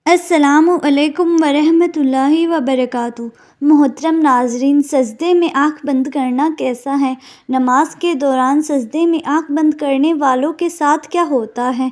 السلام علیکم ورحمۃ اللہ وبرکاتہ۔ محترم ناظرین، سجدے میں آنکھ بند کرنا کیسا ہے؟ نماز کے دوران سجدے میں آنکھ بند کرنے والوں کے ساتھ کیا ہوتا ہے؟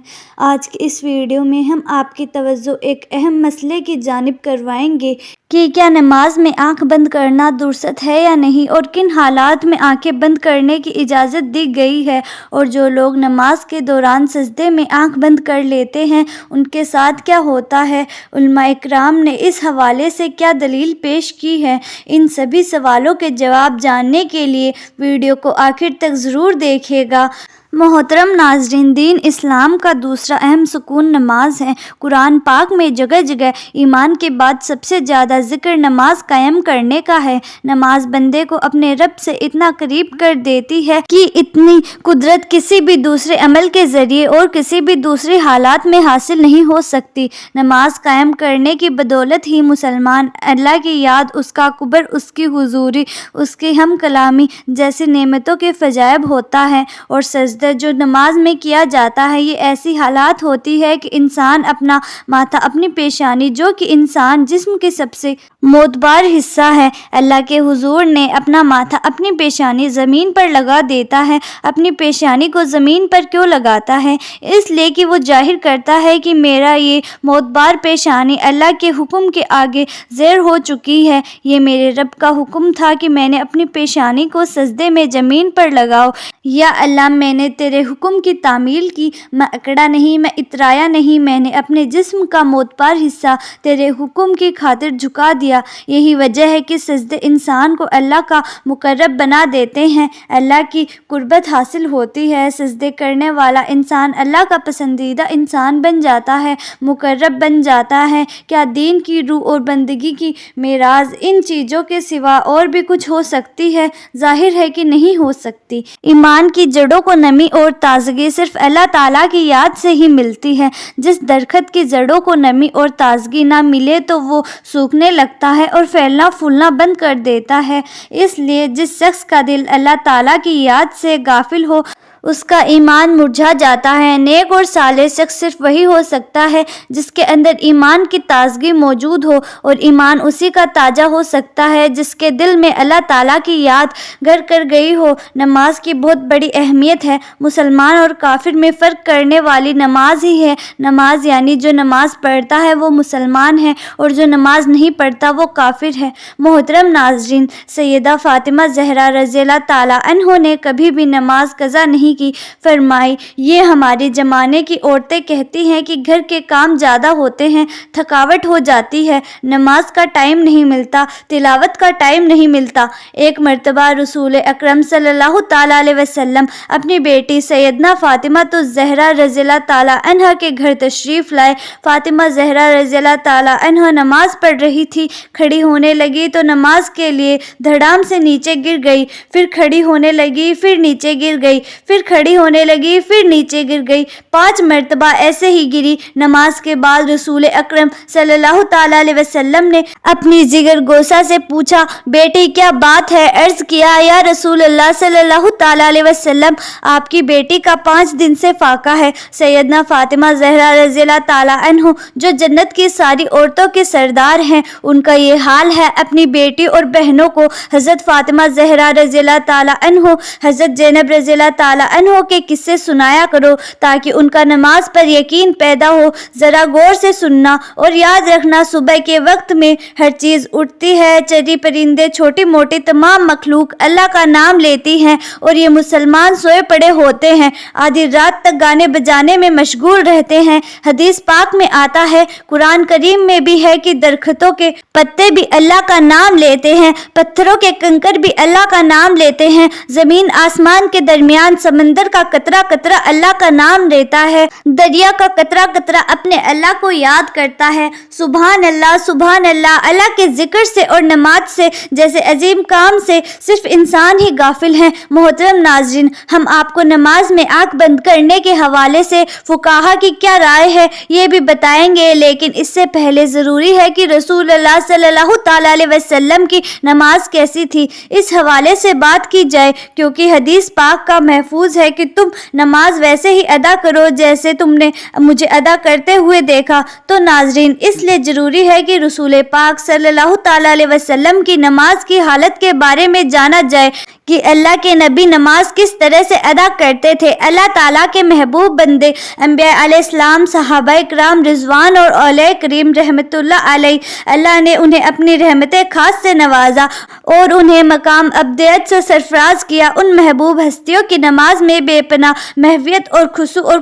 آج کی اس ویڈیو میں ہم آپ کی توجہ ایک اہم مسئلے کی جانب کروائیں گے کہ کیا نماز میں آنکھ بند کرنا درست ہے یا نہیں، اور کن حالات میں آنکھیں بند کرنے کی اجازت دی گئی ہے، اور جو لوگ نماز کے دوران سجدے میں آنکھ بند کر لیتے ہیں ان کے ساتھ کیا ہوتا ہے۔ علماء اکرام نے اس حوالے سے کیا دلیل پیش کی ہے؟ ان سبھی سوالوں کے جواب جاننے کے لیے ویڈیو کو آخر تک ضرور دیکھیے گا۔ محترم ناظرین، دین اسلام کا دوسرا اہم سکون نماز ہے۔ قرآن پاک میں جگہ جگہ ایمان کے بعد سب سے زیادہ ذکر نماز قائم کرنے کا ہے۔ نماز بندے کو اپنے رب سے اتنا قریب کر دیتی ہے کہ اتنی قدرت کسی بھی دوسرے عمل کے ذریعے اور کسی بھی دوسری حالات میں حاصل نہیں ہو سکتی۔ نماز قائم کرنے کی بدولت ہی مسلمان اللہ کی یاد، اس کا قرب، اس کی حضوری، اس کی ہم کلامی جیسی نعمتوں کے فیضیاب ہوتا ہے۔ اور سجدہ جو نماز میں کیا جاتا ہے، یہ ایسی حالات ہوتی ہے کہ انسان اپنا ماتھا، اپنی پیشانی، جو کہ انسان جسم کی سب سے معتبر حصہ ہے، اللہ کے حضور نے اپنا ماتھا، اپنی پیشانی زمین پر لگا دیتا ہے۔ اپنی پیشانی کو زمین پر کیوں لگاتا ہے؟ اس لیے کہ وہ ظاہر کرتا ہے کہ میرا یہ معتبر پیشانی اللہ کے حکم کے آگے زیر ہو چکی ہے۔ یہ میرے رب کا حکم تھا کہ میں نے اپنی پیشانی کو سجدے میں زمین پر لگاؤ۔ یا اللہ، میں نے تیرے حکم کی تعمیل کی، میں اکڑا نہیں، میں اترایا نہیں، میں نے اپنے جسم کا معتبر حصہ تیرے حکم کی خاطر جھکا دیا۔ یہی وجہ ہے کہ سجدے انسان کو اللہ کا مقرب بنا دیتے ہیں، اللہ کی قربت حاصل ہوتی ہے۔ سجدے کرنے والا انسان اللہ کا پسندیدہ انسان بن جاتا ہے، مقرب بن جاتا ہے۔ کیا دین کی روح اور بندگی کی معراج ان چیزوں کے سوا اور بھی کچھ ہو سکتی ہے؟ ظاہر ہے کہ نہیں ہو سکتی۔ ایمان کی جڑوں کو نمی اور تازگی صرف اللہ تعالیٰ کی یاد سے ہی ملتی ہے۔ جس درخت کی جڑوں کو نمی اور تازگی نہ ملے تو وہ سوکھنے لگتا ہے اور پھیلنا پھولنا بند کر دیتا ہے۔ اس لیے جس شخص کا دل اللہ تعالیٰ کی یاد سے غافل ہو، اس کا ایمان مرجھا جاتا ہے۔ نیک اور صالح شخص صرف وہی ہو سکتا ہے جس کے اندر ایمان کی تازگی موجود ہو، اور ایمان اسی کا تازہ ہو سکتا ہے جس کے دل میں اللہ تعالیٰ کی یاد گھر کر گئی ہو۔ نماز کی بہت بڑی اہمیت ہے۔ مسلمان اور کافر میں فرق کرنے والی نماز ہی ہے۔ نماز یعنی جو نماز پڑھتا ہے وہ مسلمان ہے، اور جو نماز نہیں پڑھتا وہ کافر ہے۔ محترم ناظرین، سیدہ فاطمہ زہرا رضی اللہ تعالیٰ عنہ نے کبھی بھی نماز قضا نہیں کی۔ فرمائی، یہ ہمارے زمانے کی عورتیں کہتی ہیں کہ گھر کے کام زیادہ ہوتے ہیں، تھکاوٹ ہو جاتی ہے، نماز کا ٹائم نہیں ملتا، تلاوت کا ٹائم نہیں ملتا۔ ایک مرتبہ رسول اکرم صلی اللہ تعالیٰ علیہ وسلم اپنی بیٹی سیدنا فاطمہ الزہرا رضی اللہ تعالیٰ عنہ کے گھر تشریف لائے۔ فاطمہ زہرا رضی اللہ تعالیٰ عنہ نماز پڑھ رہی تھی۔ کھڑی ہونے لگی تو نماز کے لیے دھڑام سے نیچے گر گئی، پھر کھڑی ہونے لگی، پھر نیچے گر گئی، پھر کھڑی ہونے لگی، پھر نیچے گر گئی۔ 5 مرتبہ ایسے ہی گری۔ نماز کے بعد رسول اکرم صلی اللہ تعالیٰ علیہ وسلم نے اپنی جگر گوشہ سے پوچھا، بیٹی کیا بات ہے؟ عرض کیا، یا رسول اللہ صلی اللہ تعالیٰ علیہ وسلم، آپ کی بیٹی کا 5 دن سے فاقہ ہے۔ سیدنا فاطمہ زہرا رضی اللہ تعالیٰ عنہ جو جنت کی ساری عورتوں کے سردار ہیں، ان کا یہ حال ہے۔ اپنی بیٹی اور بہنوں کو حضرت فاطمہ زہرا رضی اللہ تعالیٰ عنہ، حضرت زینب رضی اللہ تعالیٰ عنہ کے قصے سنایا کرو تاکہ ان کا نماز پر یقین پیدا ہو۔ ذرا غور سے سننا اور یاد رکھنا، صبح کے وقت میں ہر چیز اٹھتی ہے، چڑی پرندے، چھوٹی موٹی تمام مخلوق اللہ کا نام لیتی ہیں، اور یہ مسلمان سوئے پڑے ہوتے ہیں، آدھی رات تک گانے بجانے میں مشغول رہتے ہیں۔ حدیث پاک میں آتا ہے، قرآن کریم میں بھی ہے کہ درختوں کے پتے بھی اللہ کا نام لیتے ہیں، پتھروں کے کنکر بھی اللہ کا نام لیتے ہیں، زمین آسمان کے درمیان سمندر کا قطرہ قطرہ اللہ کا نام لیتا ہے، دریا کا قطرہ قطرہ اپنے اللہ کو یاد کرتا ہے۔ سبحان اللہ، سبحان اللہ۔ اللہ کے ذکر سے اور نماز سے جیسے عظیم کام سے صرف انسان ہی غافل ہیں۔ محترم ناظرین، ہم آپ کو نماز میں آنکھ بند کرنے کے حوالے سے فقہا کی کیا رائے ہے یہ بھی بتائیں گے، لیکن اس سے پہلے ضروری ہے کہ رسول اللہ صلی اللہ تعالیٰ علیہ وسلم کی نماز کیسی تھی، اس حوالے سے بات کی جائے، کیونکہ حدیث پاک کا محفوظ محفوظ ہے کہ تم نماز ویسے ہی ادا کرو جیسے تم نے مجھے ادا کرتے ہوئے دیکھا۔ تو ناظرین، اس لیے ضروری ہے کہ رسول پاک صلی اللہ تعالیٰ علیہ وسلم کی نماز کی حالت کے بارے میں جانا جائے کہ اللہ کے نبی نماز کس طرح سے ادا کرتے تھے۔ اللہ تعالیٰ کے محبوب بندے انبیاء علیہ السلام، صحابہ کرام رضوان اور اولیاء کریم رحمت اللہ علیہ، اللہ نے انہیں اپنی رحمت خاص سے نوازا اور انہیں مقام ابدیت سے سرفراز کیا۔ ان محبوب ہستیوں کی نماز میں بے پناہ محویت اور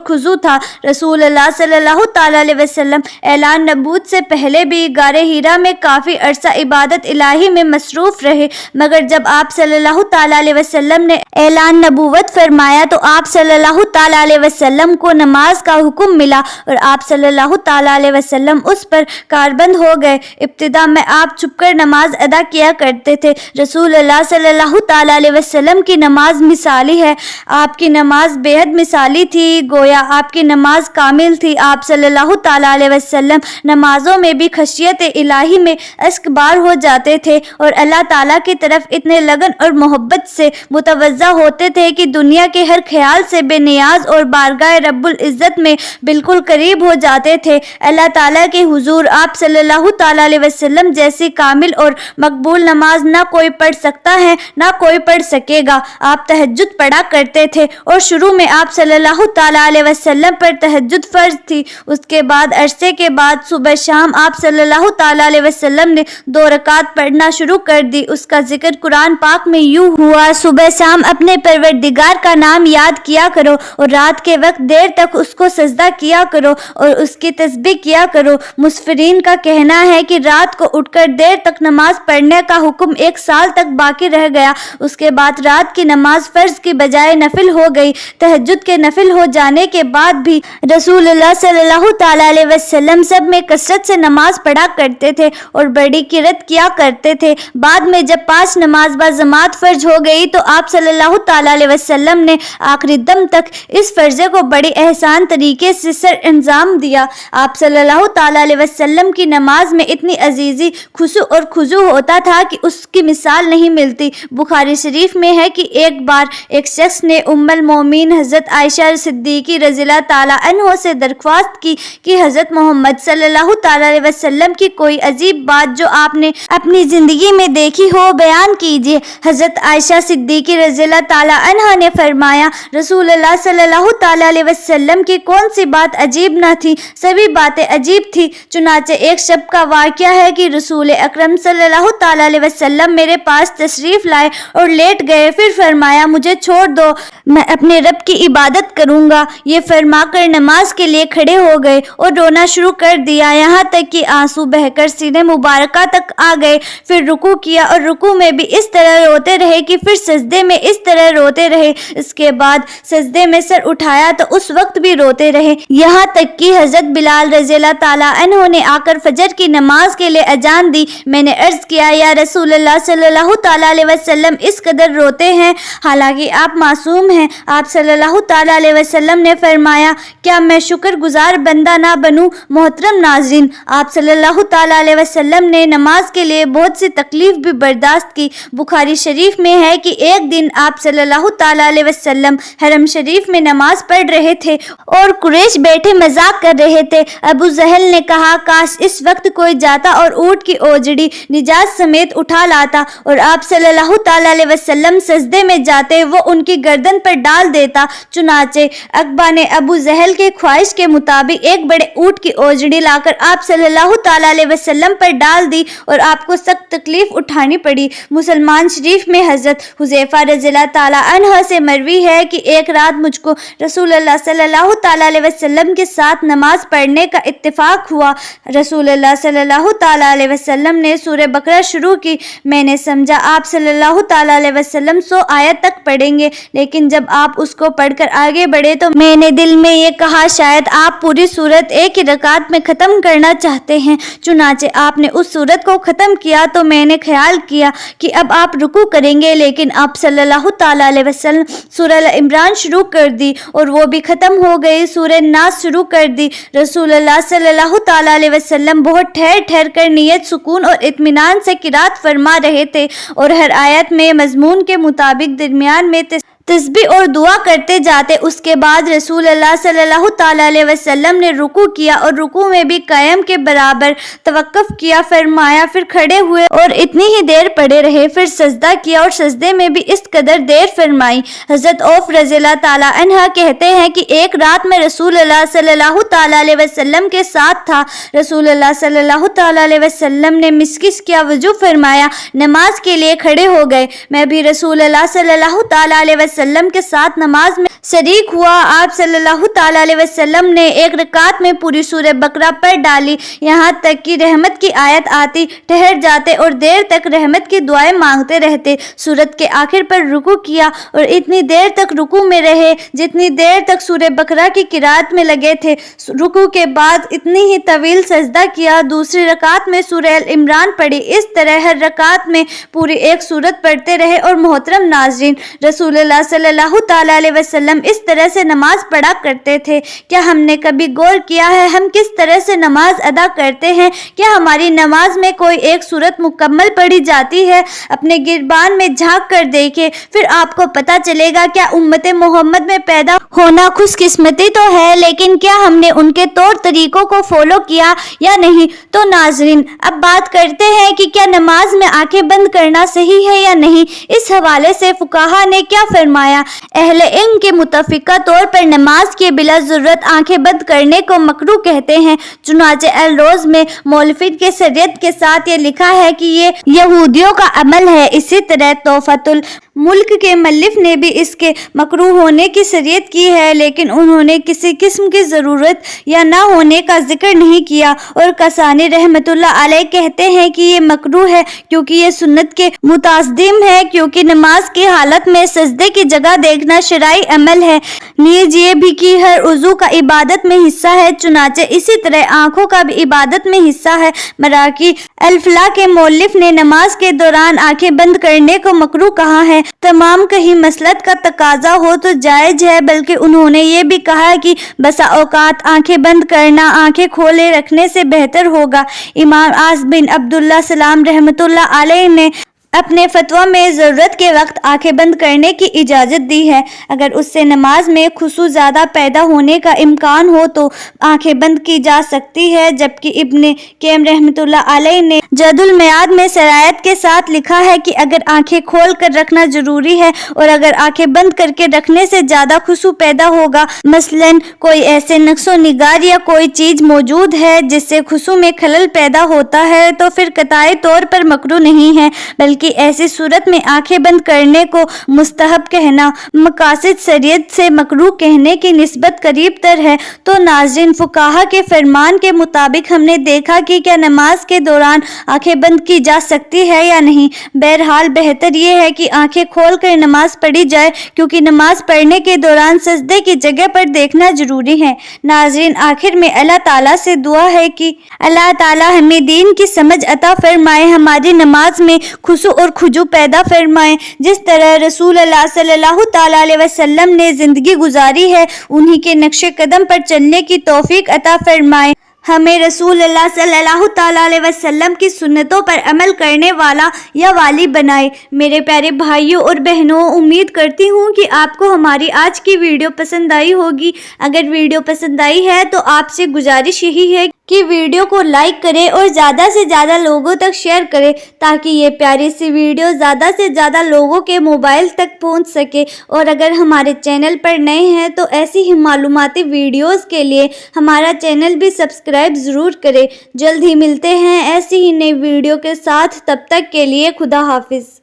خضوع تھا۔ رسول اللہ صلی اللہ تعالیٰ علیہ وسلم اعلان نبوت سے پہلے بھی غار حرا میں کافی عرصہ عبادت الہی میں مصروف رہے، مگر جب آپ صلی اللہ تعالیٰ علیہ وسلم نے اعلان نبوت فرمایا تو آپ صلی اللہ تعالیٰ علیہ وسلم کو نماز کا حکم ملا اور آپ صلی اللہ تعالیٰ علیہ وسلم اس پر کاربند ہو گئے۔ ابتدا میں آپ چھپ کر نماز ادا کیا کرتے تھے۔ رسول اللہ صلی اللہ تعالیٰ علیہ وسلم کی نماز مثالی ہے۔ آپ کی نماز بے حد مثالی تھی، گویا آپ کی نماز کامل تھی۔ آپ صلی اللہ تعالیٰ علیہ وسلم نمازوں میں بھی خشیت الہی میں اشک بار ہو جاتے تھے اور اللہ تعالیٰ کی طرف اتنے لگن اور محبت سے متوجہ ہوتے تھے کہ دنیا کے ہر خیال سے بے نیاز اور بارگاہ رب العزت میں بالکل قریب ہو جاتے تھے۔ اللہ تعالیٰ کے حضور آپ صلی اللہ تعالیٰ علیہ وسلم جیسی کامل اور مقبول نماز نہ کوئی پڑھ سکتا ہے، نہ کوئی پڑھ سکے گا۔ آپ تہجد پڑھا کرتے تھے اور شروع میں آپ صلی اللہ تعالیٰ علیہ وسلم پر تہجد فرض تھی۔ اس کے بعد عرصے کے بعد صبح شام آپ صلی اللہ تعالیٰ علیہ وسلم نے 2 رکعت پڑھنا شروع کر دی۔ اس کا ذکر قرآن پاک میں یوں ہوا: صبح شام اپنے پروردگار کا نام یاد کیا کرو اور رات کے وقت دیر تک اس کو سجدہ کیا کرو اور اس کی تسبیح کیا کرو۔ مسفرین کا کہنا ہے کہ رات کو اٹھ کر دیر تک نماز پڑھنے کا حکم 1 سال تک باقی رہ گیا۔ اس کے بعد رات کی نماز فرض کی بجائے نفل ہو گئی۔ تہجد کے نفل ہو جانے کے بعد بھی رسول اللہ صلی اللہ تعالیٰ علیہ وسلم سب میں کثرت سے نماز پڑھا کرتے تھے اور بڑی قرت کیا کرتے تھے۔ بعد میں جب 5 نماز باجماعت فرض ہو گئی تو آپ صلی اللہ تعالیٰ علیہ وسلم نے آخری دم تک اس فرضے کو بڑی احسان طریقے سے سر انجام دیا۔ آپ صلی اللہ تعالیٰ علیہ وسلم کی نماز میں اتنی عزیزی، خشوع اور خضوع ہوتا تھا کہ اس کی مثال نہیں ملتی۔ بخاری شریف میں ہے کہ ایک بار ایک شخص نے ام المومنین حضرت عائشہ صدیقہ رضی اللہ تعالیٰ عنہ سے درخواست کی کہ حضرت محمد صلی اللہ تعالیٰ علیہ وسلم کی کوئی عجیب بات جو آپ نے اپنی زندگی میں دیکھی ہو بیان کیجیے۔ حضرت عائشہ صدیقہ رضی اللہ تعالیٰ عنہ نے فرمایا، رسول اللہ صلی اللہ تعالیٰ علیہ وسلم کی کون سی بات عجیب نہ تھی، سبھی باتیں عجیب تھی۔ چنانچہ ایک شب کا واقعہ ہے کہ رسول اکرم صلی اللہ تعالیٰ علیہ وسلم میرے پاس تشریف لائے اور لیٹ گئے، پھر فرمایا مجھے چھوڑ دو، میں اپنے رب کی عبادت کروں گا۔ یہ فرما کر نماز کے لیے کھڑے ہو گئے اور رونا شروع کر دیا، یہاں تک کہ آنسو بہہ کر سینے مبارکہ تک آ گئے۔ پھر رکوع کیا اور رکوع میں بھی اس طرح روتے رہے کہ پھر سجدے میں اس طرح روتے رہے۔ اس کے بعد سجدے میں سر اٹھایا تو اس وقت بھی روتے رہے، یہاں تک کہ حضرت بلال رضی اللہ تعالیٰ عنہ نے آ کر فجر کی نماز کے لیے اذان دی۔ میں نے عرض کیا، یا رسول اللہ صلی اللہ تعالیٰ علیہ وسلم اس قدر روتے ہیں حالانکہ آپ معصوم ہیں؟ آپ صلی اللہ تعالیٰ علیہ وسلم نے فرمایا، کیا میں شکر گزار بندہ نہ بنوں؟ محترم ناظرین، آپ صلی اللہ تعالیٰ علیہ وسلم نے نماز کے لیے بہت سی تکلیف بھی برداشت کی۔ بخاری شریف میں ہے کہ ایک دن آپ صلی اللہ تعالیٰ علیہ وسلم حرم شریف میں نماز پڑھ رہے تھے اور قریش بیٹھے مذاق کر رہے تھے۔ ابو جہل نے کہا، کاش اس وقت کوئی جاتا اور اونٹ کی اوجڑی نجات سمیت اٹھا لاتا اور آپ صلی اللہ تعالیٰ علیہ وسلم سجدے میں جاتے، وہ ان کی گردن پر ڈال دیتا۔ چنانچہ عقبہ نے ابو جہل کے خواہش کے مطابق ایک بڑے اونٹ کی اوجڑی لا کر آپ صلی اللہ تعالیٰ علیہ وسلم پر ڈال دی اور آپ کو سخت تکلیف اٹھانی پڑی۔ مسلمان شریف میں حضرت حذیفہ رضی اللہ تعالیٰ عنہ سے مروی ہے کہ ایک رات مجھ کو رسول اللہ صلی اللہ تعالیٰ علیہ وسلم کے ساتھ نماز پڑھنے کا اتفاق ہوا۔ رسول اللہ صلی اللہ تعالیٰ علیہ وسلم نے سورہ بقرہ شروع کی۔ میں نے سمجھا آپ صلی اللہ تعالیٰ علیہ وسلم 100 آیت تک پڑھیں گے، لیکن جب آپ اس کو پڑھ کر آگے بڑھے تو میں نے دل میں یہ کہا، شاید آپ پوری سورت ایک ہی رکعت میں ختم کرنا چاہتے ہیں۔ چنانچہ آپ نے اس سورت کو ختم کیا تو میں نے خیال کیا کہ اب آپ رکوع کریں گے، لیکن آپ صلی اللہ تعالیٰ علیہ وسلم سورہ عمران شروع کر دی اور وہ بھی ختم ہو گئی۔ سورہ ناس شروع کر دی۔ رسول اللہ صلی اللہ تعالیٰ علیہ وسلم بہت ٹھہر ٹھہر کر نیت، سکون اور اطمینان سے قرات فرما رہے تھے اور ہر آیت میں مضمون کے مطابق درمیان میں تسبیح اور دعا کرتے جاتے۔ اس کے بعد رسول اللہ صلی اللہ تعالیٰ علیہ وسلم نے رکوع کیا اور رکوع میں بھی قیام کے برابر توقف کیا فرمایا، پھر کھڑے ہوئے اور اتنی ہی دیر پڑے رہے، پھر سجدہ کیا اور سجدے میں بھی اس قدر دیر فرمائی۔ حضرت عوف رضی اللہ تعالیٰ عنہ کہتے ہیں کہ ایک رات میں رسول اللہ صلی اللہ تعالیٰ علیہ وسلم کے ساتھ تھا۔ رسول اللہ صلی اللہ تعالیٰ علیہ وسلم نے مسکس کیا، وضو فرمایا، نماز کے لیے کھڑے ہو گئے۔ میں بھی رسول اللہ صلی اللہ تعالیٰ علیہ وسلم کے ساتھ نماز میں شریک ہوا۔ آپ صلی اللہ تعالیٰ علیہ وسلم نے ایک رکعت میں پوری سورہ بقرہ پڑھ ڈالی، یہاں تک کہ رحمت کی آیت آتی، ٹھہر جاتے اور دیر تک رحمت کی دعائیں مانگتے رہتے۔ سورت کے آخر پر رکوع کیا اور اتنی دیر تک رکوع میں رہے جتنی دیر تک سورہ بقرہ کی قرات میں لگے تھے۔ رکوع کے بعد اتنی ہی طویل سجدہ کیا۔ دوسری رکعت میں سورہ ال عمران پڑھی۔ اس طرح ہر رکعت میں پوری ایک سورت پڑھتے رہے۔ اور محترم ناظرین، رسول اللہ صلی اللہ تعالیٰ علیہ وسلم اس طرح سے نماز پڑھا کرتے تھے۔ کیا ہم نے کبھی غور کیا ہے ہم کس طرح سے نماز ادا کرتے ہیں؟ کیا ہماری نماز میں کوئی ایک سورت مکمل پڑھی جاتی ہے؟ اپنے گربان میں جھانک کر دیکھیں، پھر آپ کو پتہ چلے گا کیا امت محمد میں پیدا ہونا خوش قسمتی تو ہے، لیکن کیا ہم نے ان کے طور طریقوں کو فالو کیا یا نہیں؟ تو ناظرین، اب بات کرتے ہیں کہ کیا نماز میں آنکھیں بند کرنا صحیح ہے یا نہیں۔ اس حوالے سے فقہا نے کیا فرمایا؟ اہل علم کے متفقہ طور پر نماز کے بلا ضرورت آنکھیں بند کرنے کو مکروہ کہتے ہیں۔ چنانچہ الروز میں مولفین کے شریعت کے ساتھ یہ لکھا ہے کہ یہ یہودیوں کا عمل ہے۔ اسی طرح تحفۃ الملک کے مؤلف نے بھی اس کے مکروہ ہونے کی شریعت کی ہے، لیکن انہوں نے کسی قسم کی ضرورت یا نہ ہونے کا ذکر نہیں کیا۔ اور کسانی رحمۃ اللہ علیہ کہتے ہیں کہ یہ مکروہ ہے کیونکہ یہ سنت کے متصادم ہے، کیونکہ نماز کی حالت میں سجدے کی جگہ دیکھنا شرعی عمل ہے، نیز یہ بھی کہ ہر عضو کا عبادت میں حصہ ہے، چنانچہ اسی طرح آنکھوں کا بھی عبادت میں حصہ ہے۔ مراقی الفلاح کے مؤلف نے نماز کے دوران آنکھیں بند کرنے کو مکروہ کہا ہے۔ تمام کہیں مصلحت کا تقاضا ہو تو جائز ہے، بلکہ انہوں نے یہ بھی کہا کہ بسا اوقات آنکھیں بند کرنا آنکھیں کھولے رکھنے سے بہتر ہوگا۔ امام عاص بن عبداللہ سلام رحمۃ اللہ علیہ نے اپنے فتویٰ میں ضرورت کے وقت آنکھیں بند کرنے کی اجازت دی ہے، اگر اس سے نماز میں خشوع زیادہ پیدا ہونے کا امکان ہو تو آنکھیں بند کی جا سکتی ہے، جبکہ ابن قیم رحمۃ اللہ علیہ نے زاد المعاد میں سرایت کے ساتھ لکھا ہے کہ اگر آنکھیں کھول کر رکھنا ضروری ہے اور اگر آنکھیں بند کر کے رکھنے سے زیادہ خشوع پیدا ہوگا، مثلاً کوئی ایسے نقش و نگار یا کوئی چیز موجود ہے جس سے خشوع میں خلل پیدا ہوتا ہے، تو پھر قطعی طور پر مکروہ نہیں ہے، بلکہ ایسی صورت میں آنکھیں بند کرنے کو مستحب کہنا مقاصد شریعت سے مکروہ کہنے کی نسبت قریب تر ہے۔ تو ناظرین، فقہا کے فرمان کے مطابق ہم نے دیکھا کہ کیا نماز کے دوران آنکھیں بند کی جا سکتی ہے یا نہیں۔ بہرحال بہتر یہ ہے کہ آنکھیں کھول کر نماز پڑھی جائے، کیونکہ نماز پڑھنے کے دوران سجدے کی جگہ پر دیکھنا ضروری ہے۔ ناظرین، آخر میں اللہ تعالیٰ سے دعا ہے کہ اللہ تعالیٰ ہمیں دین کی سمجھ عطا فرمائے، ہماری نماز میں خشوع اور خضوع پیدا فرمائے، جس طرح رسول اللہ صلی اللہ تعالیٰ علیہ وسلم نے زندگی گزاری ہے انہی کے نقش قدم پر چلنے کی توفیق عطا فرمائے، ہمیں رسول اللہ صلی اللہ تعالیٰ علیہ وسلم کی سنتوں پر عمل کرنے والا یا والی بنائے۔ میرے پیارے بھائیوں اور بہنوں، امید کرتی ہوں کہ آپ کو ہماری آج کی ویڈیو پسند آئی ہوگی۔ اگر ویڈیو پسند آئی ہے تو آپ سے گزارش یہی ہے کہ ویڈیو کو لائک کریں اور زیادہ سے زیادہ لوگوں تک شیئر کریں، تاکہ یہ پیاری سی ویڈیو زیادہ سے زیادہ لوگوں کے موبائل تک پہنچ سکے۔ اور اگر ہمارے چینل پر نئے ہیں تو ایسی ہی معلوماتی ویڈیوز کے لیے ہمارا چینل بھی سبسکرائب ضرور کریں۔ جلد ہی ملتے ہیں ایسی ہی نئی ویڈیو کے ساتھ، تب تک کے لیے خدا حافظ۔